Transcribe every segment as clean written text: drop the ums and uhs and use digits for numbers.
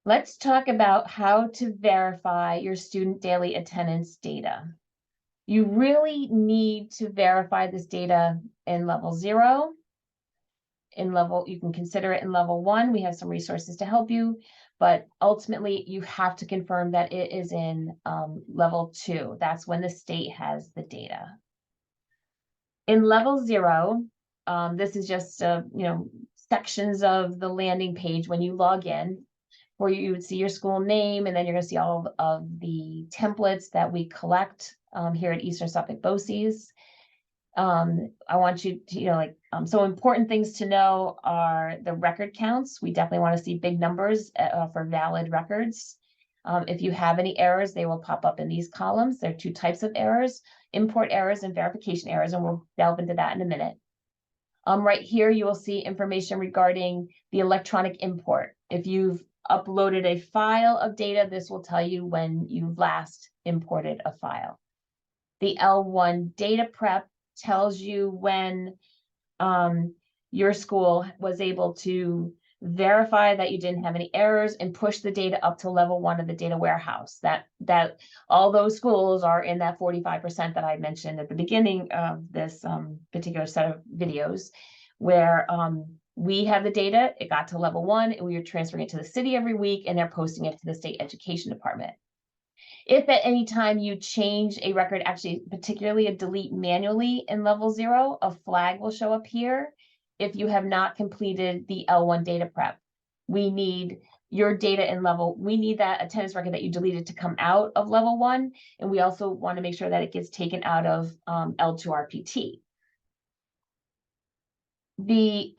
Let's talk about how to verify your student daily attendance data. You really need to verify this data in level 0. You can consider it in level 1. We have some resources to help you, but ultimately you have to confirm that it is in level 2. That's when the state has the data. In level 0, this is just sections of the landing page when you log in, where you would see your school name, and then you're going to see all of the templates that we collect here at Eastern Suffolk BOCES. I want you to, some important things to know are the record counts. We definitely want to see big numbers for valid records. If you have any errors, they will pop up in these columns. There are 2 types of errors: import errors and verification errors, and we'll delve into that in a minute. Right here, you will see information regarding the electronic import. If you've uploaded a file of data, this will tell you when you've last imported a file. The L1 data prep tells you when your school was able to verify that you didn't have any errors and push the data up to level 1 of the data warehouse. That all those schools are in that 45% that I mentioned at the beginning of this particular set of videos, where we have the data, it got to level 1, and we are transferring it to the city every week, and they're posting it to the state education department. If at any time you change a record, actually particularly a delete manually in level 0, a flag will show up here. If you have not completed the L1 data prep, we need your data in level, we need that attendance record that you deleted to come out of level 1. And we also want to make sure that it gets taken out of L2 RPT. The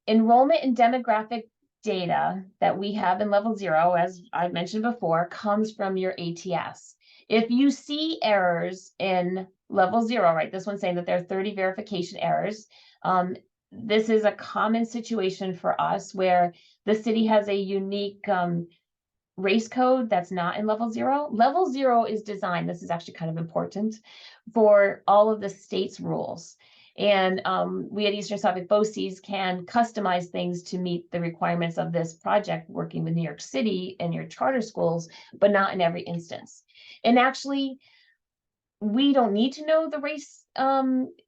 enrollment and demographic data that we have in level 0, as I've mentioned before, comes from your ATS. If you see errors in level 0, right, this one's saying that there are 30 verification errors. This is a common situation for us where the city has a unique race code that's not in level 0. Level 0 is designed, this is actually kind of important, for all of the state's rules. And we at Eastern Suffolk BOCES can customize things to meet the requirements of this project, working with New York City and your charter schools, but not in every instance. And actually, we don't need to know the race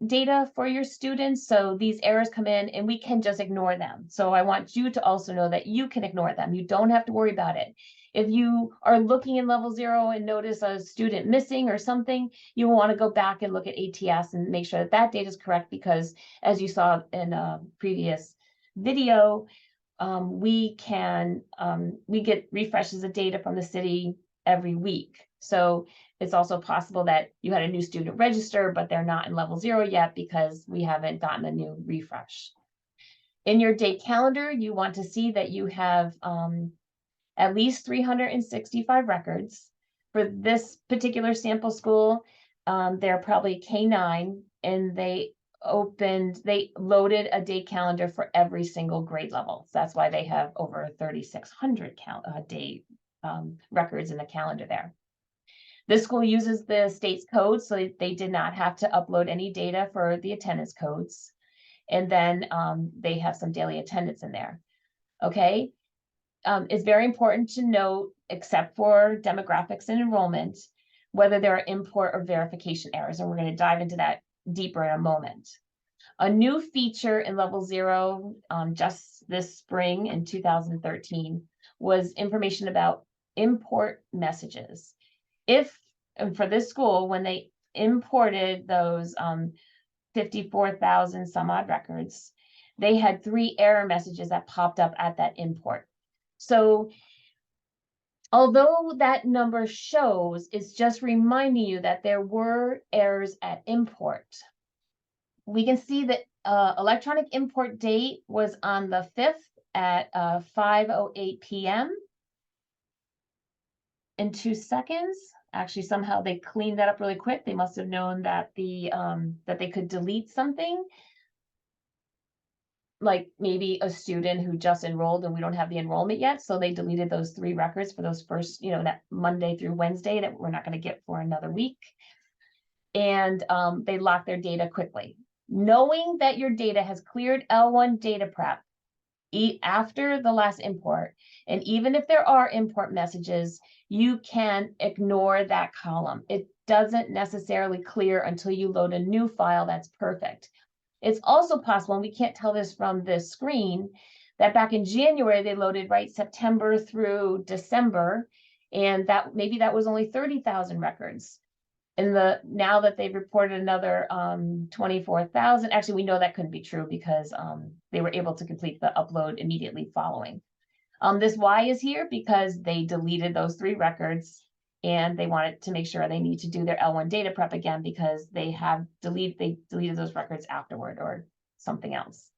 data for your students. So these errors come in and we can just ignore them. So I want you to also know that you can ignore them. You don't have to worry about it. If you are looking in level 0 and notice a student missing or something, you will want to go back and look at ATS and make sure that that data is correct, because as you saw in a previous video, we get refreshes of data from the city every week. So it's also possible that you had a new student register, but they're not in level 0 yet because we haven't gotten a new refresh. In your day calendar, you want to see that you have at least 365 records. For this particular sample school, they're probably K9, and they loaded a day calendar for every single grade level. So that's why they have over 3,600 day records in the calendar there. This school uses the state's codes, so they did not have to upload any data for the attendance codes. And then they have some daily attendance in there. Okay. It's very important to note, except for demographics and enrollment, whether there are import or verification errors. And we're going to dive into that deeper in a moment. A new feature in level 0 just this spring in 2013 was information about import messages. And for this school, when they imported those 54,000 some odd records, they had 3 error messages that popped up at that import. So although that number shows, it's just reminding you that there were errors at import. We can see that electronic import date was on the 5th at 5:08 p.m. in 2 seconds. Actually, somehow they cleaned that up really quick. They must have known that that they could delete something, like maybe a student who just enrolled and we don't have the enrollment yet. So they deleted those 3 records for those first, that Monday through Wednesday that we're not going to get for another week. And they locked their data quickly. Knowing that your data has cleared L1 data prep, after the last import. And even if there are import messages, you can ignore that column. It doesn't necessarily clear until you load a new file that's perfect. It's also possible, and we can't tell this from this screen, that back in January, they loaded September through December, and that maybe that was only 30,000 records. And now that they've reported another 24,000, actually, we know that couldn't be true because they were able to complete the upload immediately following. This Y is here because they deleted those 3 records, and they wanted to make sure they need to do their L1 data prep again because they deleted those records afterward or something else.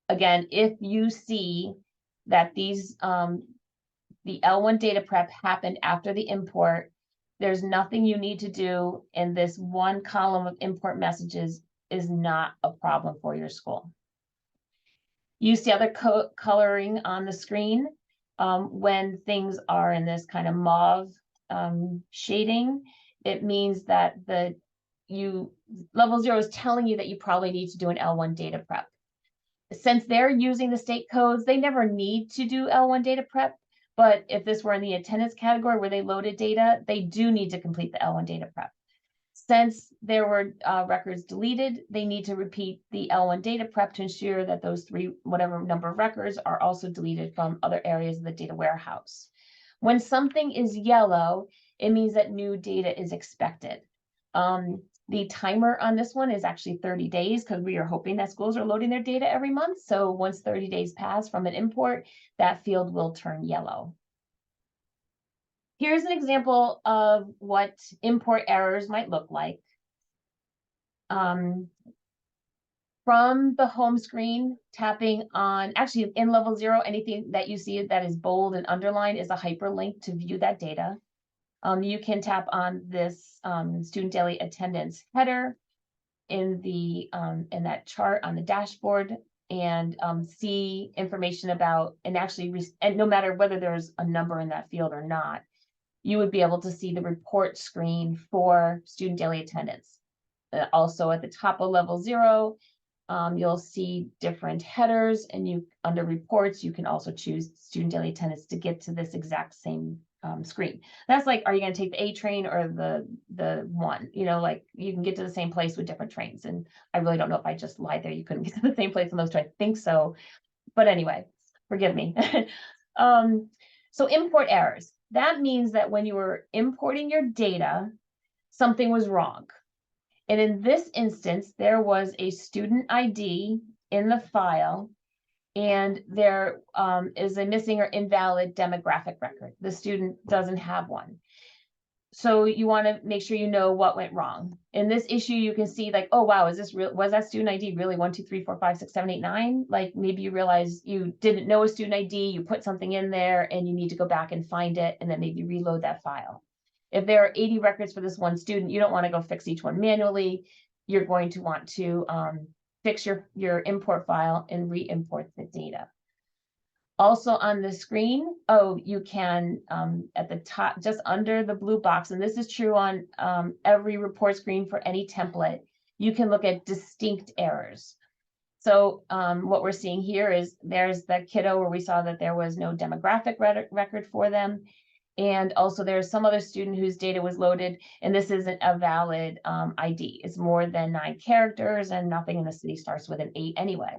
Again, if you see that these the L1 data prep happened after the import, there's nothing you need to do, and this one column of import messages is not a problem for your school. You see other coloring on the screen. When things are in this kind of mauve shading, it means that level 0 is telling you that you probably need to do an L1 data prep. Since they're using the state codes, they never need to do L1 data prep. But if this were in the attendance category where they loaded data, they do need to complete the L1 data prep. Since there were records deleted, they need to repeat the L1 data prep to ensure that those 3, whatever number of records, are also deleted from other areas of the data warehouse. When something is yellow, it means that new data is expected. The timer on this one is actually 30 days because we are hoping that schools are loading their data every month. So once 30 days pass from an import, that field will turn yellow. Here's an example of what import errors might look like. From the home screen, tapping on, actually in level 0, anything that you see that is bold and underlined is a hyperlink to view that data. You can tap on this student daily attendance header in that chart on the dashboard and see information about, and no matter whether there's a number in that field or not, you would be able to see the report screen for student daily attendance. Also at the top of level 0, you'll see different headers, and under reports, you can also choose student daily attendance to get to this exact same screen. That's like, are you going to take the A train or the one? Like you can get to the same place with different trains. And I really don't know if I just lied there. You couldn't get to the same place on those trains. I think so. But anyway, forgive me. So import errors. That means that when you were importing your data, something was wrong. And in this instance, there was a student ID in the file, and there is a missing or invalid demographic record. The student doesn't have one. So you want to make sure you know what went wrong. In this issue, you can see like, oh, wow, is this real? Was that student ID really 1, 2, 3, 4, 5, 6, 7, 8, 9? Like maybe you realize you didn't know a student ID, you put something in there and you need to go back and find it and then maybe reload that file. If there are 80 records for this one student, you don't want to go fix each one manually. You're going to want to fix your import file and re-import the data. Also on the screen, you can, at the top, just under the blue box, and this is true on every report screen for any template, you can look at distinct errors. So what we're seeing here is there's the kiddo where we saw that there was no demographic record for them. And also there's some other student whose data was loaded, and this isn't a valid ID. It's more than 9 characters, and nothing in the city starts with an 8 anyway.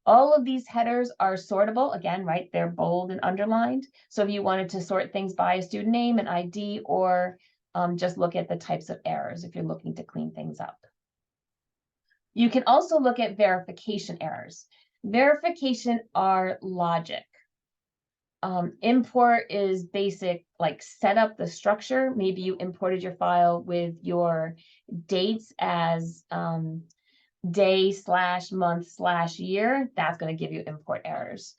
All of these headers are sortable, again, right? They're bold and underlined. So if you wanted to sort things by a student name and ID, or just look at the types of errors if you're looking to clean things up. You can also look at verification errors. Verification are logic. Import is basic, like set up the structure. Maybe you imported your file with your dates as day/month/year. That's going to give you import errors.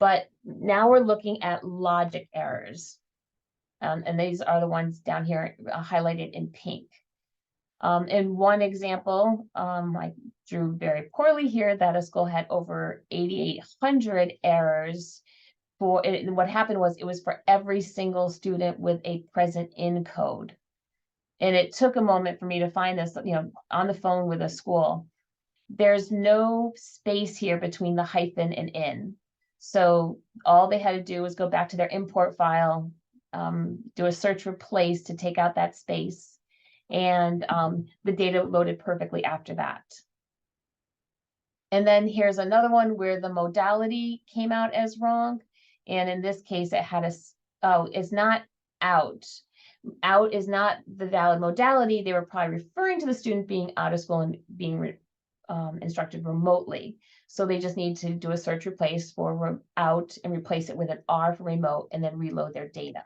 But now we're looking at logic errors. And these are the ones down here highlighted in pink. In one example, I drew very poorly here that a school had over 8,800 errors. And what happened was it was for every single student with a present in code. And it took a moment for me to find this, on the phone with a school. there's no space here between the hyphen and in. So all they had to do was go back to their import file, do a search replace to take out that space, and the data loaded perfectly after that. And then here's another one where the modality came out as wrong. And in this case, it had it's not out. Out is not the valid modality. They were probably referring to the student being out of school and being instructed remotely. So they just need to do a search replace for out and replace it with an R for remote and then reload their data.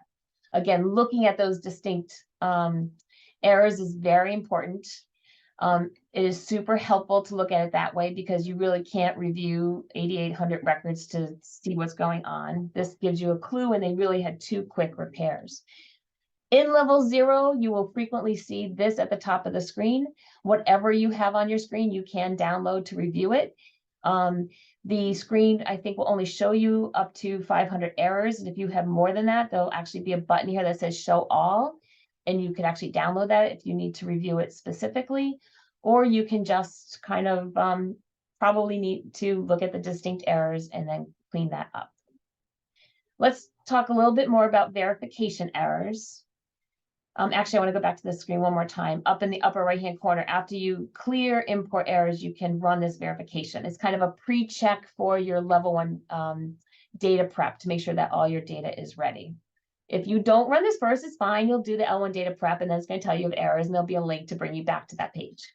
Again, looking at those distinct errors is very important. It is super helpful to look at it that way because you really can't review 8,800 records to see what's going on. This gives you a clue, and they really had 2 quick repairs. In level 0, you will frequently see this at the top of the screen. Whatever you have on your screen, you can download to review it. The screen, I think, will only show you up to 500 errors. And if you have more than that, there'll actually be a button here that says show all. And you can actually download that if you need to review it specifically. Or you can just kind of probably need to look at the distinct errors and then clean that up. Let's talk a little bit more about verification errors. Actually, I want to go back to the screen one more time. Up in the upper right-hand corner, after you clear import errors, you can run this verification. It's kind of a pre-check for your level 1 data prep to make sure that all your data is ready. If you don't run this first, it's fine. You'll do the L1 data prep, and then it's going to tell you of errors, and there'll be a link to bring you back to that page.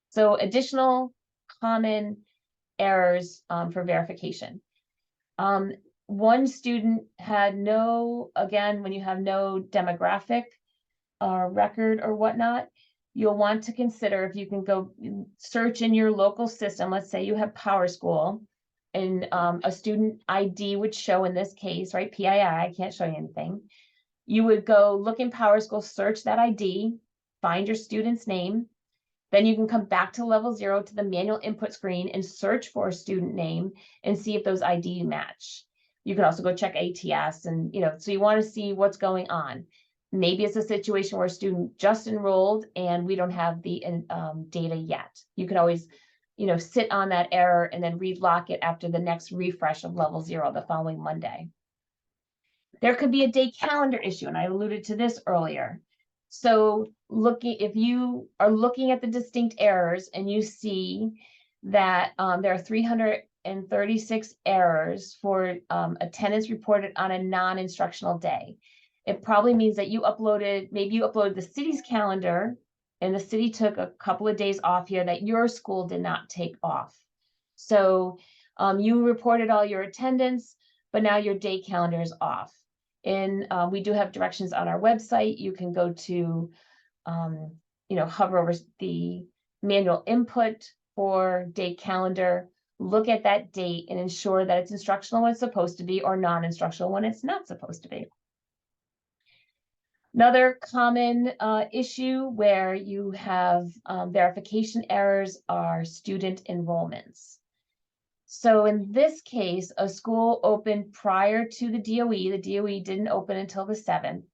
So additional common errors for verification. One student had again, when you have no demographic record or whatnot, you'll want to consider if you can go search in your local system. Let's say you have PowerSchool, and a student ID would show in this case, right? PII, I can't show you anything. You would go look in PowerSchool, search that ID, find your student's name. Then you can come back to level 0 to the manual input screen and search for a student name and see if those ID match. You can also go check ATS and, so you want to see what's going on. Maybe it's a situation where a student just enrolled and we don't have the data yet. You can always, sit on that error and then relock it after the next refresh of level 0 the following Monday. There could be a day calendar issue, and I alluded to this earlier. So if you are looking at the distinct errors and you see that there are 336 errors for attendance reported on a non-instructional day, it probably means that maybe you uploaded the city's calendar and the city took a couple of days off here that your school did not take off. So you reported all your attendance, but now your day calendar is off. And we do have directions on our website. You can go to, hover over the manual input for day calendar, look at that date and ensure that it's instructional when it's supposed to be or non-instructional when it's not supposed to be. Another common issue where you have verification errors are student enrollments. So in this case, a school opened prior to the DOE. The DOE didn't open until the 7th.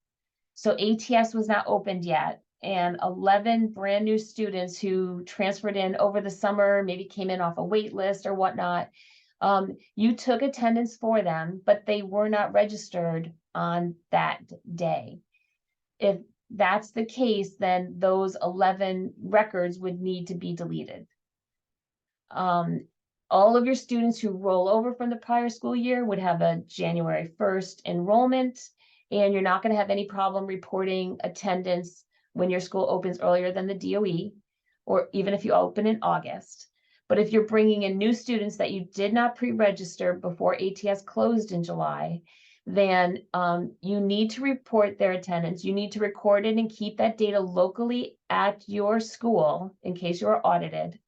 So ATS was not opened yet. And 11 brand new students who transferred in over the summer, maybe came in off a wait list or whatnot. You took attendance for them, but they were not registered on that day. If that's the case, then those 11 records would need to be deleted. All of your students who roll over from the prior school year would have a January 1st enrollment, and you're not going to have any problem reporting attendance when your school opens earlier than the DOE, or even if you open in August. But if you're bringing in new students that you did not pre-register before ATS closed in July, then you need to report their attendance. You need to record it and keep that data locally at your school in case you are audited.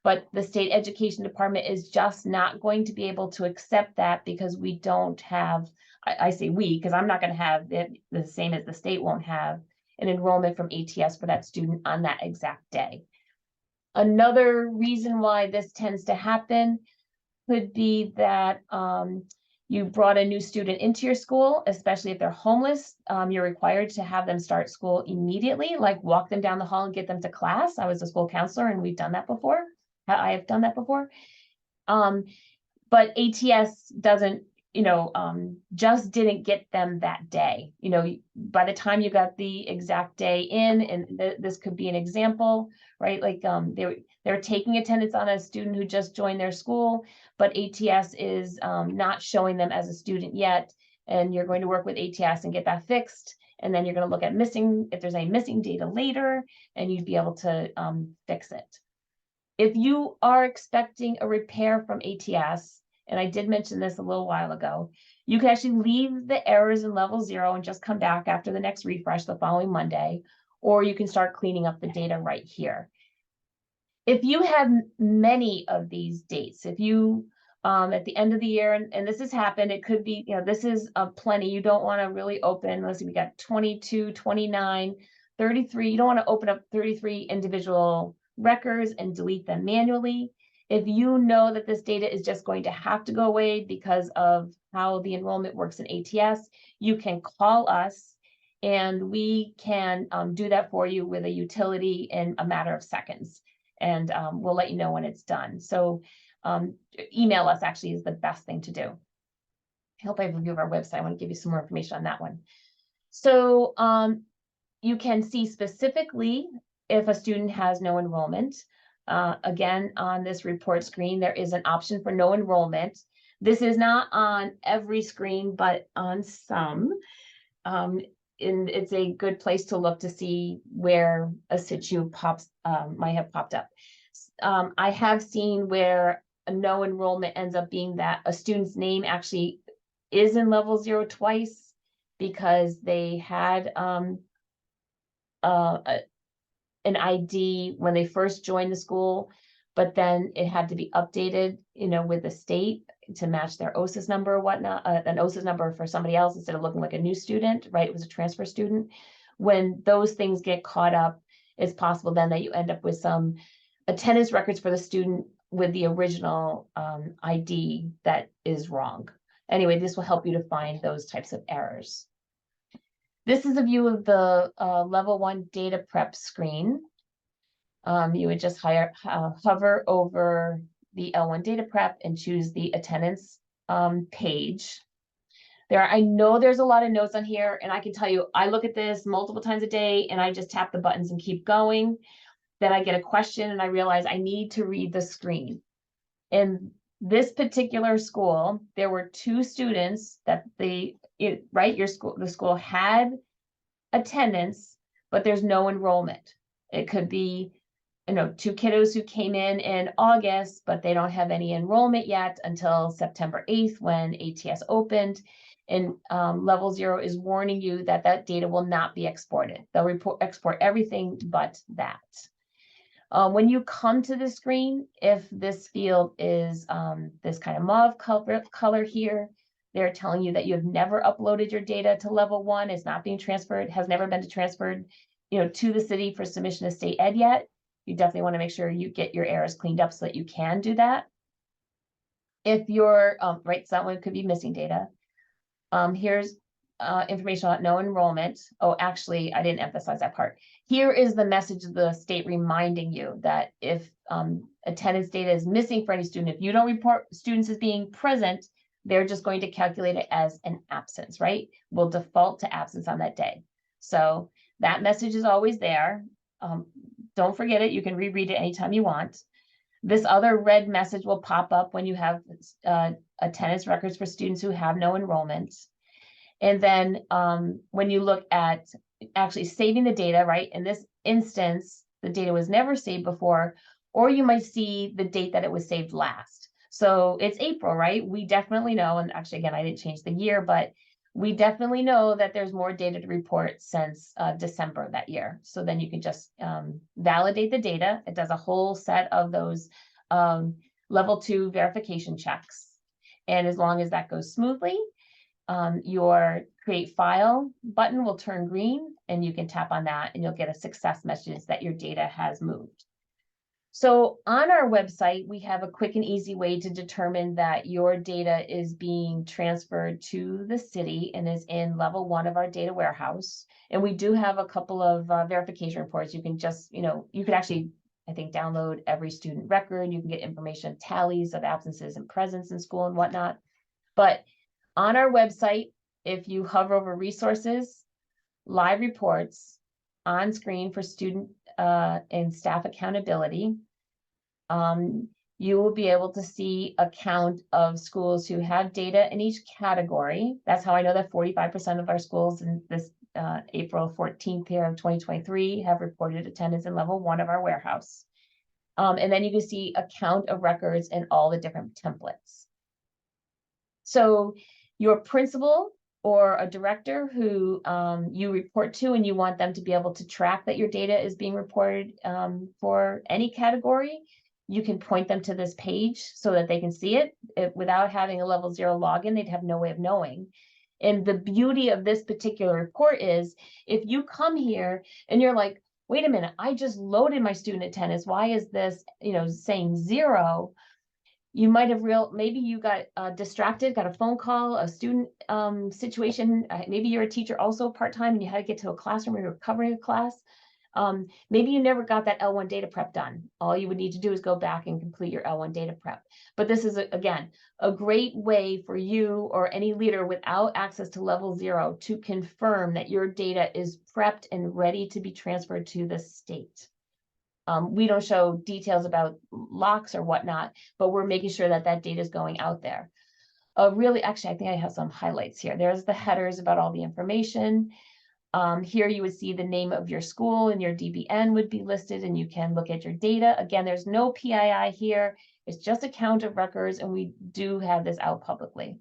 But the state education department is just not going to be able to accept that because we don't have, I say we, because I'm not going to have it the same as the state won't have an enrollment from ATS for that student on that exact day. Another reason why this tends to happen could be that you brought a new student into your school, especially if they're homeless. You're required to have them start school immediately, like walk them down the hall and get them to class. I was a school counselor and we've done that before. I have done that before. But ATS doesn't, just didn't get them that day. By the time you got the exact day in, and this could be an example, right? Like they're taking attendance on a student who just joined their school, but ATS is not showing them as a student yet. And you're going to work with ATS and get that fixed. And then you're going to look at if there's any missing data later, and you'd be able to fix it. If you are expecting a repair from ATS, and I did mention this a little while ago, you can actually leave the errors in level 0 and just come back after the next refresh the following Monday, or you can start cleaning up the data right here. If you have many of these dates, if you at the end of the year, and this has happened, it could be, this is plenty. You don't want to really open, let's see, we got 22, 29, 33. You don't want to open up 33 individual records and delete them manually. If you know that this data is just going to have to go away because of how the enrollment works in ATS, you can call us and we can do that for you with a utility in a matter of seconds. And we'll let you know when it's done. So email us actually is the best thing to do. I hope I have a review of our website. I want to give you some more information on that one. So you can see specifically if a student has no enrollment. Again, on this report screen, there is an option for no enrollment. This is not on every screen, but on some. And it's a good place to look to see where a situ might have popped up. I have seen where a no enrollment ends up being that a student's name actually is in level 0 twice because they had an ID when they first joined the school, but then it had to be updated, with the state to match their OSIS number or whatnot, an OSIS number for somebody else instead of looking like a new student, right? It was a transfer student. When those things get caught up, it's possible then that you end up with some attendance records for the student with the original ID that is wrong. Anyway, this will help you to find those types of errors. This is a view of the level 1 data prep screen. You would just hover over the L1 data prep and choose the attendance page. I know there's a lot of notes on here, and I can tell you, I look at this multiple times a day and I just tap the buttons and keep going. Then I get a question and I realize I need to read the screen. In this particular school, there were 2 students that the school had attendance, but there's no enrollment. It could be 2 kiddos who came in August, but they don't have any enrollment yet until September 8th when ATS opened. And level 0 is warning you that that data will not be exported. They'll export everything but that. When you come to the screen, if this field is this kind of mauve color here, they're telling you that you have never uploaded your data to level 1. It's not being transferred, has never been transferred, to the city for submission to state ed yet. You definitely want to make sure you get your errors cleaned up so that you can do that. If you're right, so that one could be missing data. Here's information about no enrollment. Oh, actually, I didn't emphasize that part. Here is the message of the state reminding you that if attendance data is missing for any student, if you don't report students as being present, they're just going to calculate it as an absence, right? We'll default to absence on that day. So that message is always there. Don't forget it. You can reread it anytime you want. This other red message will pop up when you have attendance records for students who have no enrollment. And then when you look at actually saving the data, right? In this instance, the data was never saved before, or you might see the date that it was saved last. So it's April, right? We definitely know, and actually, again, I didn't change the year, but we definitely know that there's more data to report since December that year. So then you can just validate the data. It does a whole set of those level 2 verification checks. And as long as that goes smoothly, your create file button will turn green and you can tap on that and you'll get a success message that your data has moved. So on our website, we have a quick and easy way to determine that your data is being transferred to the city and is in level 1 of our data warehouse. And we do have a couple of verification reports. You can just, you could actually I think, download every student record. You can get information, tallies of absences and presence in school and whatnot. But on our website, if you hover over resources, live reports, on screen for student and staff accountability, you will be able to see a count of schools who have data in each category. That's how I know that 45% of our schools in this April 14th here of 2023 have reported attendance in level 1 of our warehouse. And then you can see a count of records in all the different templates. So your principal or a director who you report to and you want them to be able to track that your data is being reported for any category, you can point them to this page so that they can see it. Without having a level 0 login, they'd have no way of knowing. And the beauty of this particular report is if you come here and you're like, wait a minute, I just loaded my student attendance. Why is this, saying 0? You might have maybe you got distracted, got a phone call, a student situation. Maybe you're a teacher also part-time and you had to get to a classroom where you're covering a class. Maybe you never got that L1 data prep done. All you would need to do is go back and complete your L1 data prep. But this is, again, a great way for you or any leader without access to level 0 to confirm that your data is prepped and ready to be transferred to the state. We don't show details about locks or whatnot, but we're making sure that that data is going out there. Really, actually, I think I have some highlights here. There's the headers about all the information. Here you would see the name of your school and your DBN would be listed and you can look at your data. Again, there's no PII here. It's just a count of records and we do have this out publicly.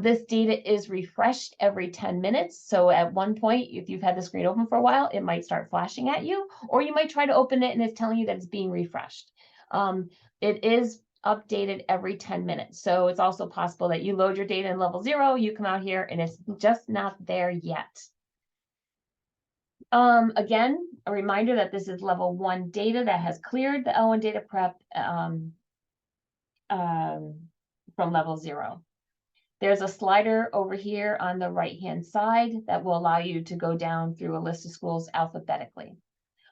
This data is refreshed every 10 minutes. So at one point, if you've had the screen open for a while, it might start flashing at you, or you might try to open it and it's telling you that it's being refreshed. It is updated every 10 minutes. So it's also possible that you load your data in level 0, you come out here and it's just not there yet. Again, a reminder that this is level 1 data that has cleared the L1 data prep from level 0. There's a slider over here on the right-hand side that will allow you to go down through a list of schools alphabetically.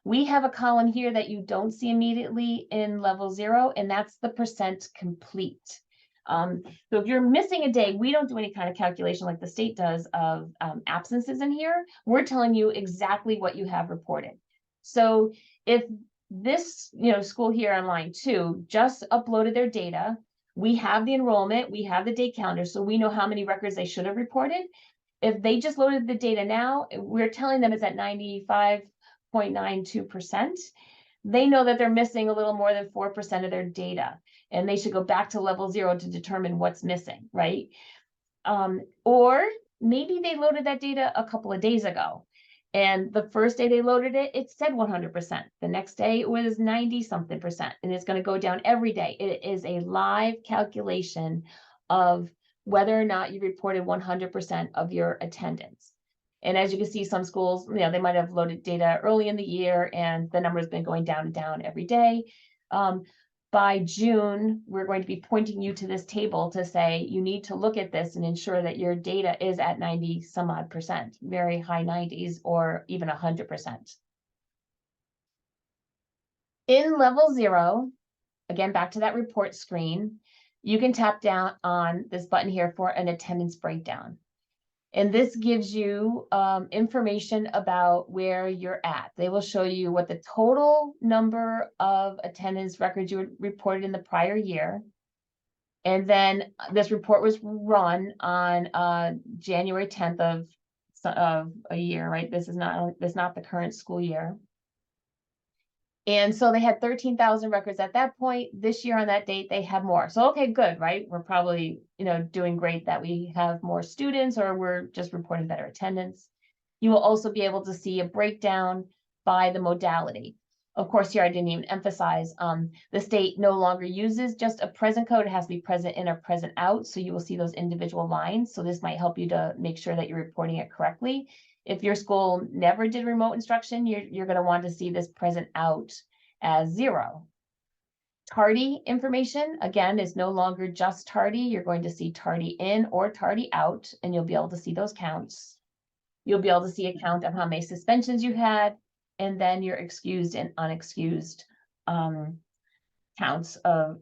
We have a column here that you don't see immediately in level 0, and that's the percent complete. So if you're missing a day, we don't do any kind of calculation like the state does of absences in here. We're telling you exactly what you have reported. So if this school here on line 2 just uploaded their data, we have the enrollment, we have the day counter, so we know how many records they should have reported. If they just loaded the data now, we're telling them it's at 95.92%. They know that they're missing a little more than 4% of their data, and they should go back to level 0 to determine what's missing, right? Or maybe they loaded that data a couple of days ago, and the first day they loaded it, it said 100%. The next day it was 90-something%, and it's going to go down every day. It is a live calculation of whether or not you reported 100% of your attendance. And as you can see, some schools, they might have loaded data early in the year and the number has been going down and down every day. By June, we're going to be pointing you to this table to say you need to look at this and ensure that your data is at 90-some-odd%, very high 90s or even 100%. In level 0, again, back to that report screen, you can tap down on this button here for an attendance breakdown. And this gives you information about where you're at. They will show you what the total number of attendance records you reported in the prior year. And then this report was run on January 10th of a year, right? This is not the current school year. And so they had 13,000 records at that point. This year on that date, they have more. So, okay, good, right? We're probably, doing great that we have more students or we're just reporting better attendance. You will also be able to see a breakdown by the modality. Of course, here I didn't even emphasize, the state no longer uses just a present code. It has to be present in or present out. So you will see those individual lines. So this might help you to make sure that you're reporting it correctly. If your school never did remote instruction, you're going to want to see this present out as 0. Tardy information, again, is no longer just tardy. You're going to see tardy in or tardy out, and you'll be able to see those counts. You'll be able to see a count of how many suspensions you had, and then your excused and unexcused counts of,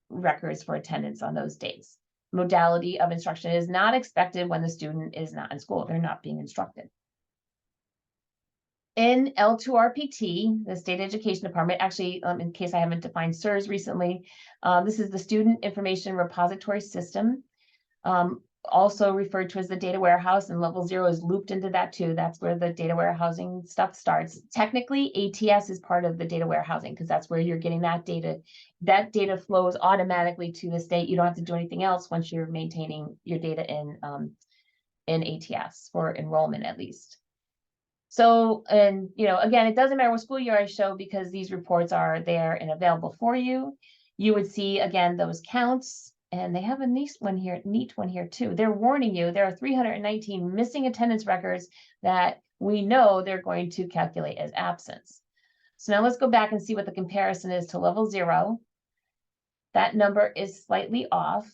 records for attendance on those days. Modality of instruction is not expected when the student is not in school. They're not being instructed. In L2RPT, the State Education Department, actually, in case I haven't defined SIRS recently, this is the Student Information Repository System, also referred to as the data warehouse, and level 0 is looped into that too. That's where the data warehousing stuff starts. Technically, ATS is part of the data warehousing because that's where you're getting that data. That data flows automatically to the state. You don't have to do anything else once you're maintaining your data in ATS for enrollment, at least. So, and again, it doesn't matter what school year I show because these reports are there and available for you. You would see again those counts, and they have a neat one here too. They're warning you there are 319 missing attendance records that we know they're going to calculate as absence. So now let's go back and see what the comparison is to level 0. That number is slightly off.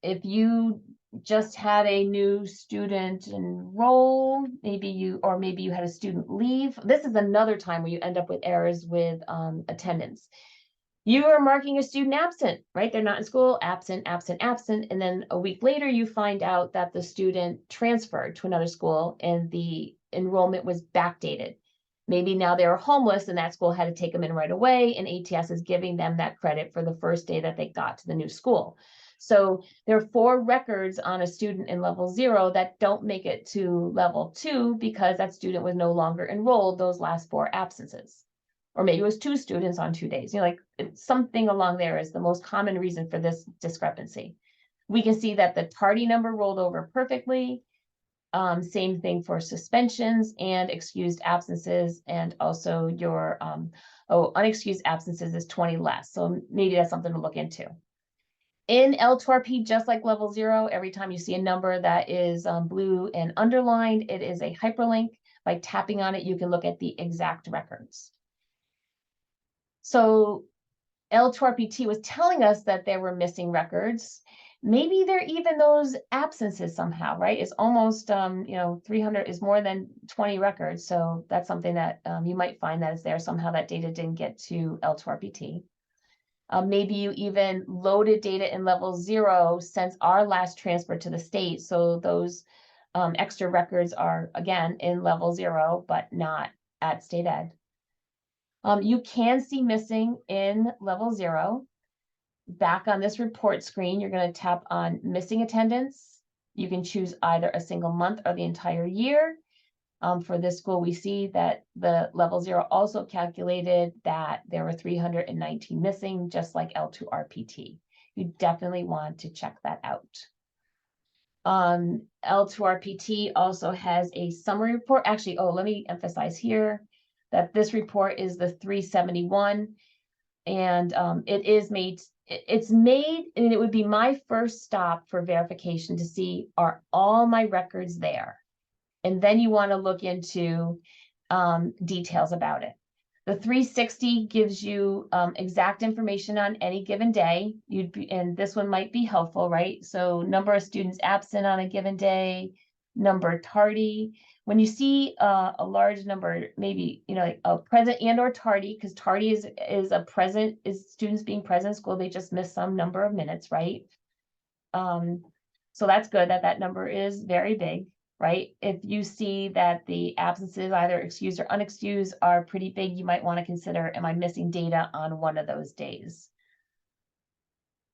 If you just had a new student enroll, maybe you had a student leave. This is another time where you end up with errors with attendance. You are marking a student absent, right? They're not in school, absent, absent, absent. And then a week later, you find out that the student transferred to another school and the enrollment was backdated. Maybe now they were homeless and that school had to take them in right away, and ATS is giving them that credit for the first day that they got to the new school. So there are 4 records on a student in level 0 that don't make it to level 2 because that student was no longer enrolled those last 4 absences. Or maybe it was 2 students on 2 days. Like something along there is the most common reason for this discrepancy. We can see that the tardy number rolled over perfectly. Same thing for suspensions and excused absences, and also your unexcused absences is 20 less. So maybe that's something to look into. In L2RP, just like level 0, every time you see a number that is blue and underlined, it is a hyperlink. By tapping on it, you can look at the exact records. So L2RPT was telling us that there were missing records. Maybe they're even those absences somehow, right? It's almost, 300 is more than 20 records. So that's something that you might find that is there somehow. That data didn't get to L2RPT. Maybe you even loaded data in level 0 since our last transfer to the state. So those extra records are, again, in level 0, but not at state ed. You can see missing in level 0. Back on this report screen, you're going to tap on missing attendance. You can choose either a single month or the entire year. For this school, we see that the level 0 also calculated that there were 319 missing, just like L2RPT. You definitely want to check that out. L2RPT also has a summary report. Actually, let me emphasize here that this report is the 371, and it's made, and it would be my first stop for verification to see, are all my records there? And then you want to look into details about it. The 360 gives you exact information on any given day. And this one might be helpful, right? So number of students absent on a given day, number tardy. When you see a large number, maybe like a present and or tardy, because tardy is students being present in school, they just miss some number of minutes, right? So that's good that number is very big, right? If you see that the absences, either excused or unexcused, are pretty big, you might want to consider, am I missing data on one of those days?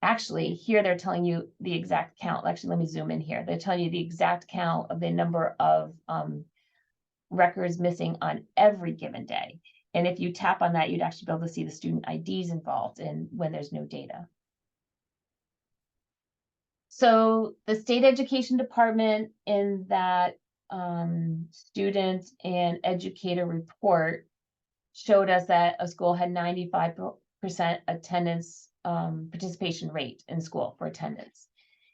Actually, here they're telling you the exact count. Actually, let me zoom in here. They're telling you the exact count of the number of records missing on every given day. And if you tap on that, you'd actually be able to see the student IDs involved in when there's no data. So the state education department in that student and educator report showed us that a school had 95% attendance participation rate in school for attendance.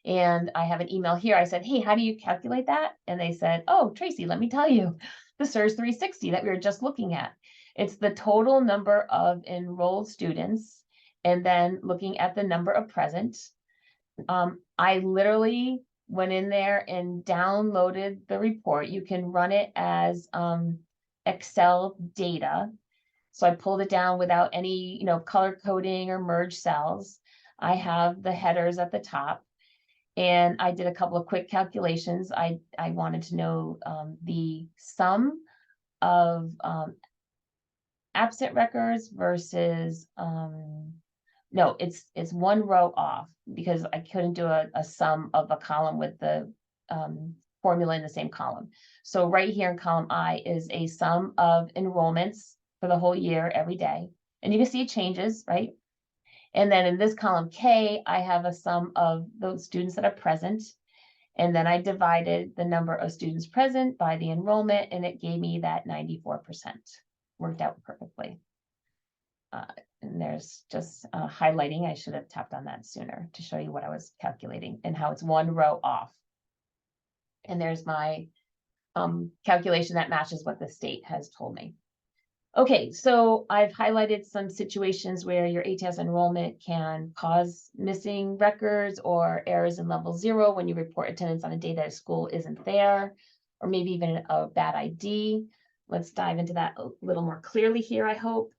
And I have an email here. I said, hey, how do you calculate that? And they said, oh, Tracy, let me tell you, the SIRS 360 that we were just looking at. It's the total number of enrolled students and then looking at the number of present. I literally went in there and downloaded the report. You can run it as Excel data. So I pulled it down without any, color coding or merge cells. I have the headers at the top, and I did a couple of quick calculations. I wanted to know the sum of absent records versus no, it's one row off, because I couldn't do a sum of a column with the formula in the same column. So right here in column I is a sum of enrollments for the whole year every day. And you can see it changes, right? And then in this column K, I have a sum of those students that are present. And then I divided the number of students present by the enrollment, and it gave me that 94%. Worked out perfectly. And there's just highlighting. I should have tapped on that sooner to show you what I was calculating and how it's one row off. And there's my calculation that matches what the state has told me. Okay, so I've highlighted some situations where your ATS enrollment can cause missing records or errors in level 0 when you report attendance on a day that a school isn't there, or maybe even a bad ID. Let's dive into that a little more clearly here, I hope.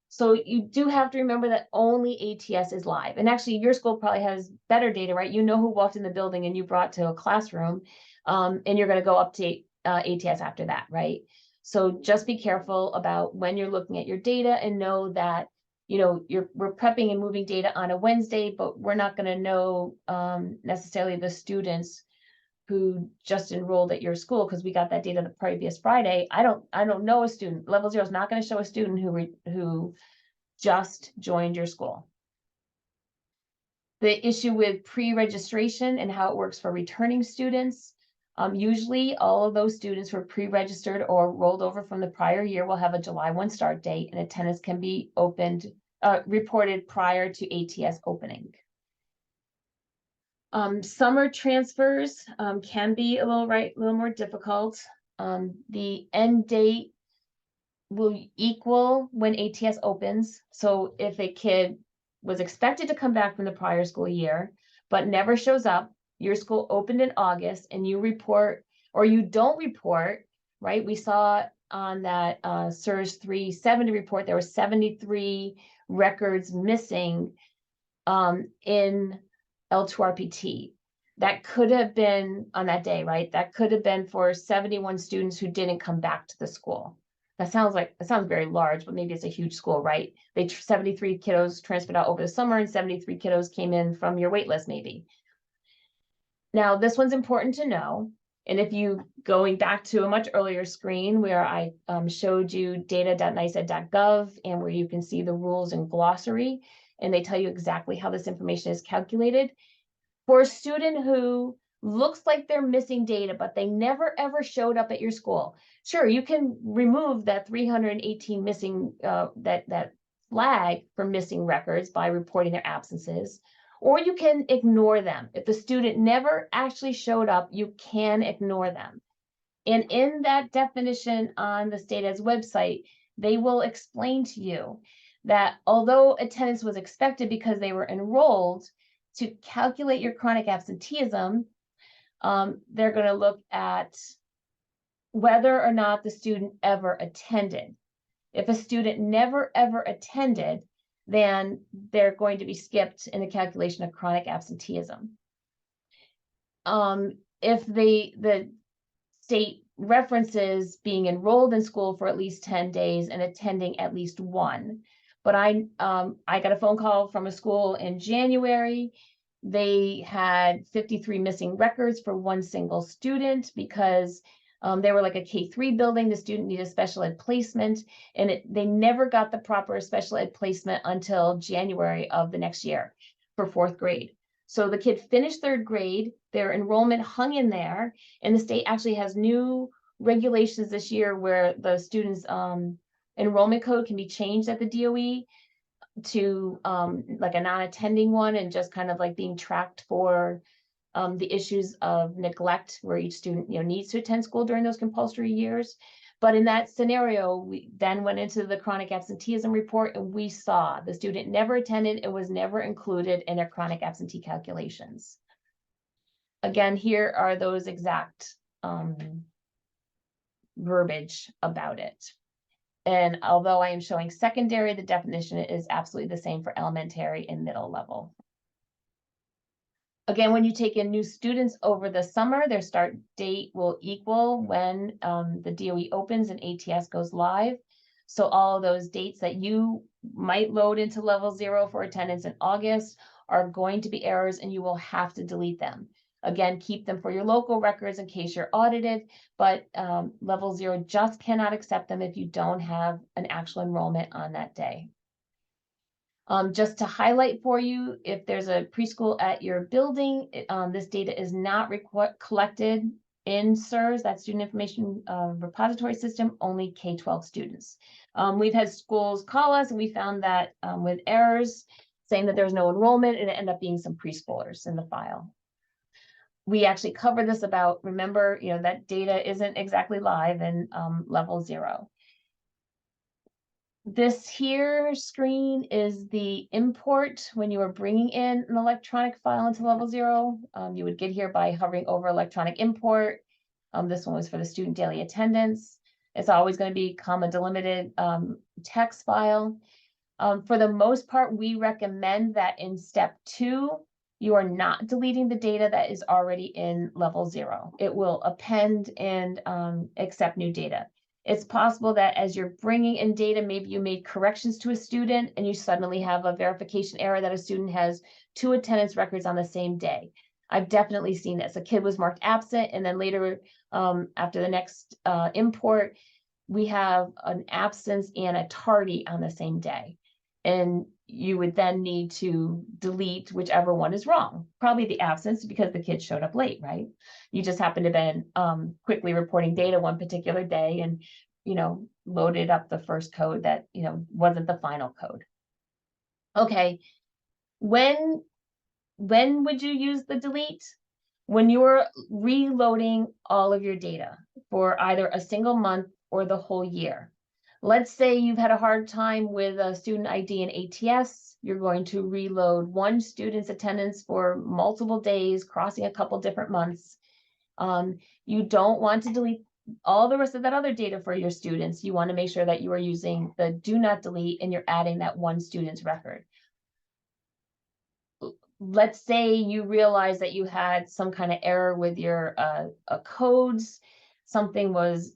So you do have to remember that only ATS is live. And actually your school probably has better data, right? You know who walked in the building and you brought to a classroom, and you're going to go update ATS after that, right? So just be careful about when you're looking at your data, and know that, we're prepping and moving data on a Wednesday, but we're not going to know necessarily the students who just enrolled at your school, because we got that data the previous Friday. I don't know a student. Level 0 is not going to show a student who just joined your school. The issue with pre-registration and how it works for returning students. Usually all of those students who are pre-registered or rolled over from the prior year will have a July 1 start date, and attendance can be reported prior to ATS opening. Summer transfers can be a little more difficult. The end date will equal when ATS opens. So if a kid was expected to come back from the prior school year, but never shows up, your school opened in August, and you report, or you don't report, right? We saw on that SIRS 370 report, there were 73 records missing in L2RPT. That could have been on that day, right? That could have been for 71 students who didn't come back to the school. That sounds very large, but maybe it's a huge school, right? 73 kiddos transferred out over the summer, and 73 kiddos came in from your wait list, maybe. Now, this one's important to know. And if you going back to a much earlier screen where I showed you data.niced.gov, and where you can see the rules and glossary, and they tell you exactly how this information is calculated. For a student who looks like they're missing data, but they never ever showed up at your school, sure, you can remove that 318 missing, that flag for missing records by reporting their absences, or you can ignore them. If the student never actually showed up, you can ignore them. And in that definition on the state ed's website, they will explain to you that although attendance was expected because they were enrolled, to calculate your chronic absenteeism, they're going to look at whether or not the student ever attended. If a student never ever attended, then they're going to be skipped in the calculation of chronic absenteeism. If the state references being enrolled in school for at least 10 days and attending at least one. But I got a phone call from a school in January. They had 53 missing records for one single student, because they were like a K3 building. The student needed special ed placement, and they never got the proper special ed placement until January of the next year for 4th grade. So the kid finished 3rd grade, their enrollment hung in there, and the state actually has new regulations this year where the students' enrollment code can be changed at the DOE to like a non-attending one, and just kind of like being tracked for the issues of neglect, where each student needs to attend school during those compulsory years. But in that scenario, we then went into the chronic absenteeism report, and we saw the student never attended. It was never included in their chronic absentee calculations. Again, here are those exact verbiage about it. And although I am showing secondary, the definition is absolutely the same for elementary and middle level. Again, when you take in new students over the summer, their start date will equal when the DOE opens and ATS goes live. So all of those dates that you might load into level 0 for attendance in August are going to be errors, and you will have to delete them. Again, keep them for your local records in case you're audited, but level 0 just cannot accept them if you don't have an actual enrollment on that day. Just to highlight for you, if there's a preschool at your building, this data is not collected in SIRS, that Student Information Repository System, only K-12 students. We've had schools call us, and we found that with errors saying that there's no enrollment, and it ended up being some preschoolers in the file. We actually covered this about, remember, that data isn't exactly live in level 0. This here screen is the import when you are bringing in an electronic file into level 0. You would get here by hovering over electronic import. This one was for the student daily attendance. It's always going to be comma delimited text file. For the most part, we recommend that in step 2, you are not deleting the data that is already in level 0. It will append and accept new data. It's possible that as you're bringing in data, maybe you made corrections to a student and you suddenly have a verification error that a student has 2 attendance records on the same day. I've definitely seen this. A kid was marked absent, and then later, after the next import, we have an absence and a tardy on the same day. And you would then need to delete whichever one is wrong. Probably the absence, because the kid showed up late, right? You just happened to have been quickly reporting data one particular day and, loaded up the first code that, wasn't the final code. Okay, when would you use the delete? When you're reloading all of your data for either a single month or the whole year. Let's say you've had a hard time with a student ID and ATS. You're going to reload one student's attendance for multiple days, crossing a couple different months. You don't want to delete all the rest of that other data for your students. You want to make sure that you are using the do not delete and you're adding that one student's record. Let's say you realize that you had some kind of error with your codes. Something was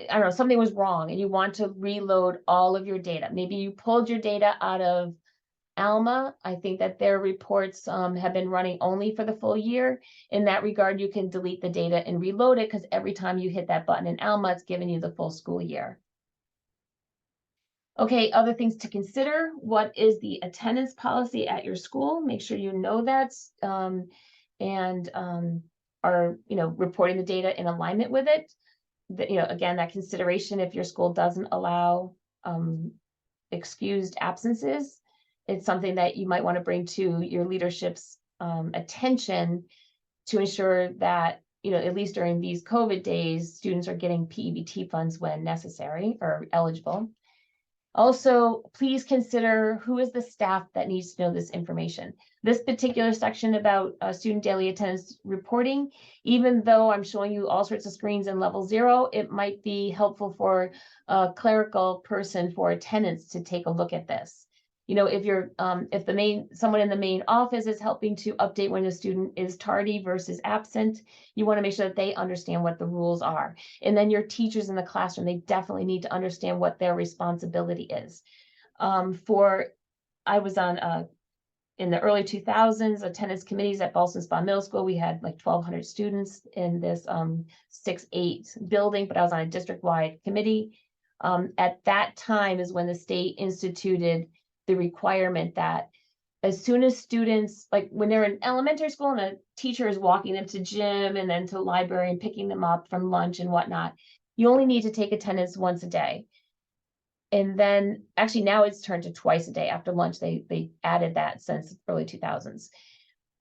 I don't know, something was wrong and you want to reload all of your data. Maybe you pulled your data out of Alma. I think that their reports have been running only for the full year. In that regard, you can delete the data and reload it, because every time you hit that button in Alma, it's giving you the full school year. Okay, other things to consider. What is the attendance policy at your school? Make sure you know that and are reporting the data in alignment with it. Again, that consideration, if your school doesn't allow excused absences, it's something that you might want to bring to your leadership's attention to ensure that, at least during these COVID days, students are getting PEBT funds when necessary or eligible. Also, please consider who is the staff that needs to know this information. This particular section about student daily attendance reporting, even though I'm showing you all sorts of screens in level 0, it might be helpful for a clerical person for attendance to take a look at this. If you're if someone in the main office is helping to update when a student is tardy versus absent, you want to make sure that they understand what the rules are. And then your teachers in the classroom, they definitely need to understand what their responsibility is. I was on in the early 2000s, attendance committees at Ballston Spa Middle School. We had like 1,200 students in this 6-8 building, but I was on a district-wide committee. At that time is when the state instituted the requirement that as soon as students, like when they're in elementary school and a teacher is walking them to gym and then to the library and picking them up from lunch and whatnot, you only need to take attendance once a day. And then actually now it's turned to twice a day after lunch. They added that since early 2000s.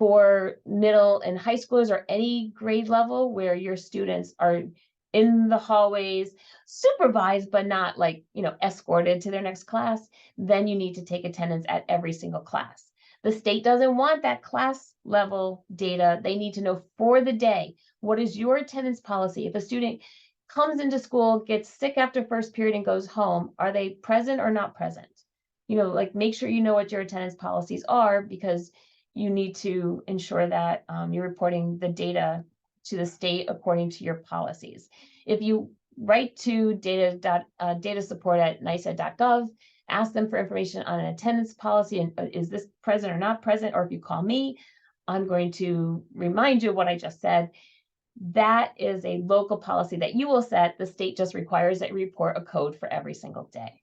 For middle and high schoolers or any grade level where your students are in the hallways, supervised, but not like, escorted to their next class, then you need to take attendance at every single class. The state doesn't want that class level data. They need to know for the day, what is your attendance policy? If a student comes into school, gets sick after first period and goes home, are they present or not present? Like make sure you know what your attendance policies are, because you need to ensure that you're reporting the data to the state according to your policies. If you write to data support at niced.gov, ask them for information on an attendance policy and is this present or not present, or if you call me, I'm going to remind you of what I just said. That is a local policy that you will set. The state just requires that you report a code for every single day.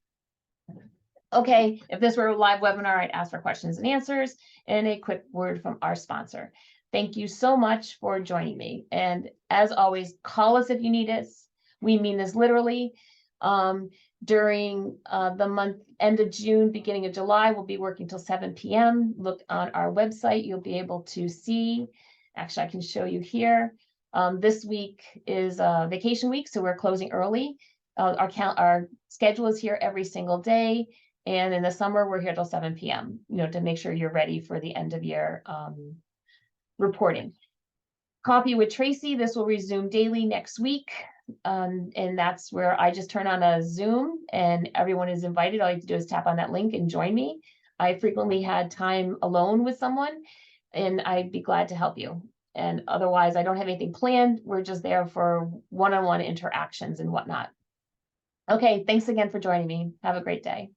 Okay, if this were a live webinar, I'd ask for questions and answers and a quick word from our sponsor. Thank you so much for joining me. And as always, call us if you need us. We mean this literally. During the month end of June, beginning of July, we'll be working till 7 p.m. Look on our website. You'll be able to see. Actually, I can show you here. This week is vacation week, so we're closing early. Our schedule is here every single day. And in the summer, we're here till 7 p.m., to make sure you're ready for the end of year reporting. Coffee with Tracy, this will resume daily next week. And that's where I just turn on a Zoom and everyone is invited. All you have to do is tap on that link and join me. I frequently had time alone with someone and I'd be glad to help you. And otherwise, I don't have anything planned. We're just there for one-on-one interactions and whatnot. Okay, thanks again for joining me. Have a great day.